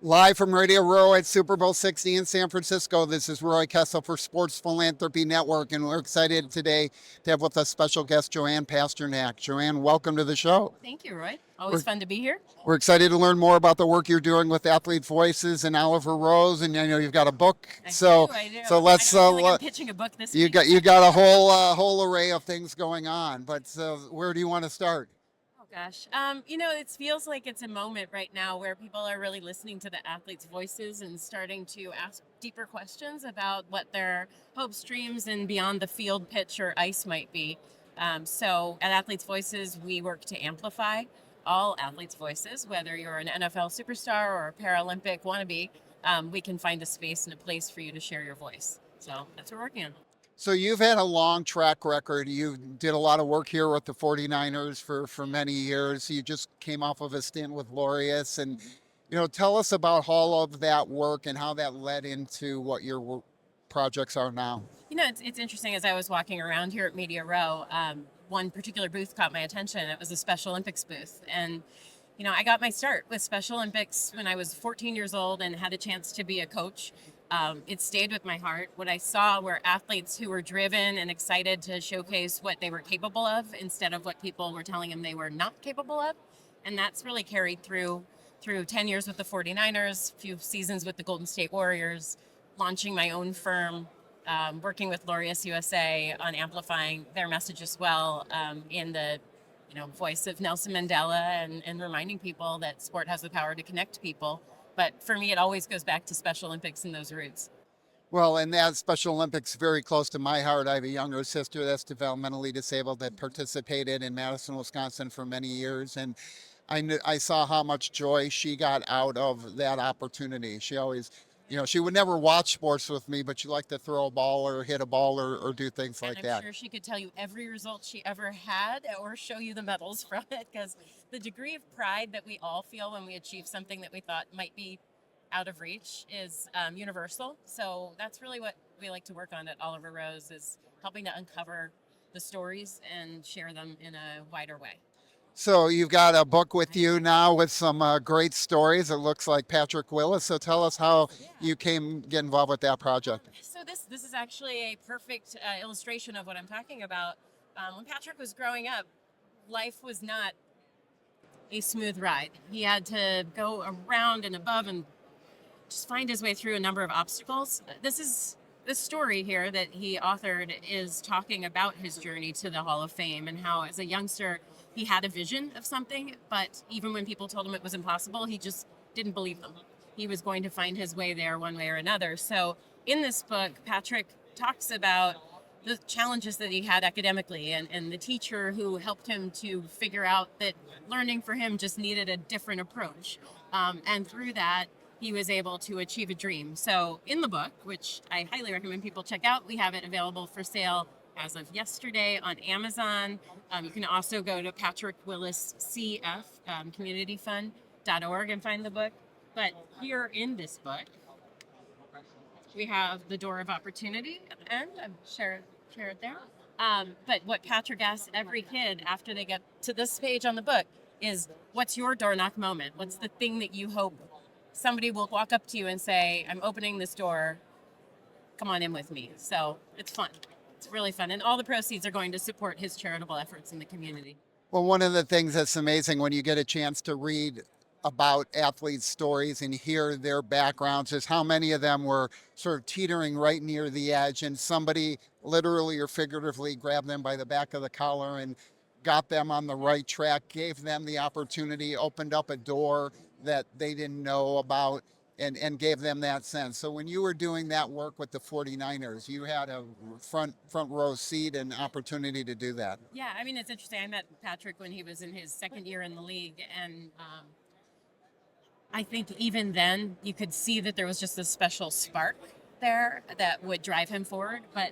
Live from Radio Row at Super Bowl 60 in San Francisco, this is Roy Kessel for Sports Philanthropy Network, and we're excited today to have with us special guest Joanne Pasternack. Joanne, welcome to the show. Thank you, Roy. Always We're, fun to be here. we're excited to learn more about the work you're doing with Athlete Voices and Oliver+Rose, and I know you've got a book. I So, do, I do. so let's. I don't feel like I'm pitching a book this week. You got a whole array of things going on, but where do you want to start? Oh gosh, it feels like it's a moment right now where people are really listening to the athletes' voices and starting to ask deeper questions about what their hopes, dreams, and beyond the field, pitch, or ice might be. So at Athletes Voices, we work to amplify all athletes' voices, whether you're an NFL superstar or a Paralympic wannabe. We can find a space and a place for you to share your voice. So that's what we're working on. So you've had a long track record. You did a lot of work here with the 49ers for many years. You just came off of a stint with Laureus. And, tell us about all of that work and how that led into what your projects are now. It's interesting. As I was walking around here at Media Row, one particular booth caught my attention. It was a Special Olympics booth. And, I got my start with Special Olympics when I was 14 years old and had a chance to be a coach. It stayed with my heart. What I saw were athletes who were driven and excited to showcase what they were capable of instead of what people were telling them they were not capable of. And that's really carried through 10 years with the 49ers, a few seasons with the Golden State Warriors, launching my own firm, working with Laureus USA on amplifying their message as well, in the voice of Nelson Mandela, and reminding people that sport has the power to connect people. But for me, it always goes back to Special Olympics and those roots. Well, and that Special Olympics very close to my heart. I have a younger sister that's developmentally disabled that participated in Madison, Wisconsin for many years, and I saw how much joy she got out of that opportunity. She always, she would never watch sports with me, but she liked to throw a ball or hit a ball or do things like I'm that. sure she could tell you every result she ever had or show you the medals from it, because the degree of pride that we all feel when we achieve something that we thought might be out of reach is universal. So that's really what we like to work on at Oliver+Rose, is helping to uncover the stories and share them in a wider way. So you've got a book with you now with some great stories. It looks like Patrick Willis. So tell us how you get involved with that project. So this is actually a perfect illustration of what I'm talking about. When Patrick was growing up, life was not a smooth ride. He had to go around and above and just find his way through a number of obstacles. This story here that he authored is talking about his journey to the Hall of Fame and how, as a youngster, he had a vision of something, but even when people told him it was impossible, he just didn't believe them. He was going to find his way there one way or another. So in this book, Patrick talks about the challenges that he had academically and the teacher who helped him to figure out that learning for him just needed a different approach. And through that, he was able to achieve a dream. So in the book, which I highly recommend people check out, we have it available for sale as of yesterday on Amazon. You can also go to Patrick Willis CF, communityfund.org, and find the book. But here in this book, we have the door of opportunity at the end. I'm share it there. But what Patrick asks every kid after they get to this page on the book is, what's your door knock moment? What's the thing that you hope somebody will walk up to you and say, I'm opening this door, come on in with me? So it's fun. It's really fun. And all the proceeds are going to support his charitable efforts in the community. Well, one of the things that's amazing when you get a chance to read about athletes' stories and hear their backgrounds is how many of them were sort of teetering right near the edge, and somebody literally or figuratively grabbed them by the back of the collar and got them on the right track, gave them the opportunity, opened up a door that they didn't know about, and gave them that sense. So when you were doing that work with the 49ers, you had a front row seat and opportunity to do that. Yeah, I mean, it's interesting. I met Patrick when he was in his second year in the league, and I think even then you could see that there was just a special spark there that would drive him forward. But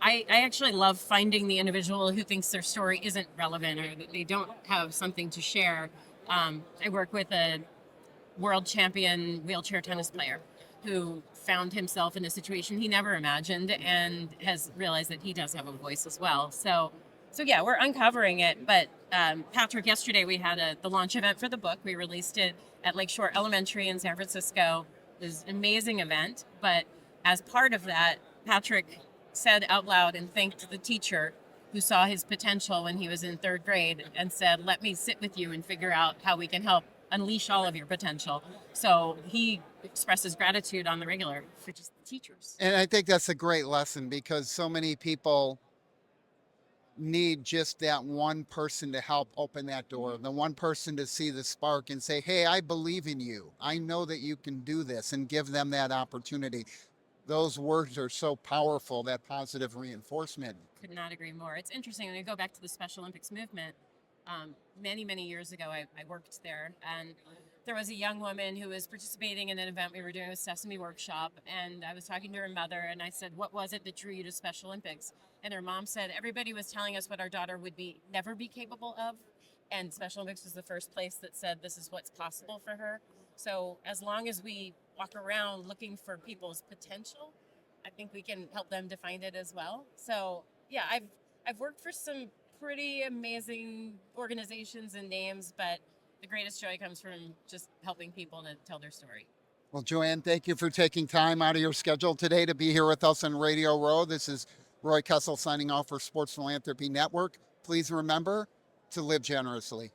I actually love finding the individual who thinks their story isn't relevant or that they don't have something to share. I work with a world champion wheelchair tennis player who found himself in a situation he never imagined and has realized that he does have a voice as well. So yeah, we're uncovering it, but Patrick, yesterday we had the launch event for the book. We released it at Lakeshore Elementary in San Francisco. It was an amazing event. But as part of that, Patrick said out loud and thanked the teacher who saw his potential when he was in third grade and said, "Let me sit with you and figure out how we can help unleash all of your potential." So he expresses gratitude on the regular for just the teachers. And I think that's a great lesson because so many people need just that one person to help open that door, the one person to see the spark and say, "Hey, I believe in you. I know that you can do this," and give them that opportunity. Those words are so powerful, that positive reinforcement. Could not agree more. It's interesting when you go back to the Special Olympics movement. Many years ago, I worked there, and there was a young woman who was participating in an event we were doing with Sesame Workshop, and I was talking to her mother, and I said, "What was it that drew you to Special Olympics?" And her mom said, "Everybody was telling us what our daughter would never be capable of, and Special Olympics was the first place that said this is what's possible for her." So as long as we walk around looking for people's potential, I think we can help them define it as well. So yeah, I've worked for some pretty amazing organizations and names, but the greatest joy comes from just helping people to tell their story. Well, Joanne, thank you for taking time out of your schedule today to be here with us on Radio Row. This is Roy Kessel signing off for Sports Philanthropy Network. Please remember to live generously.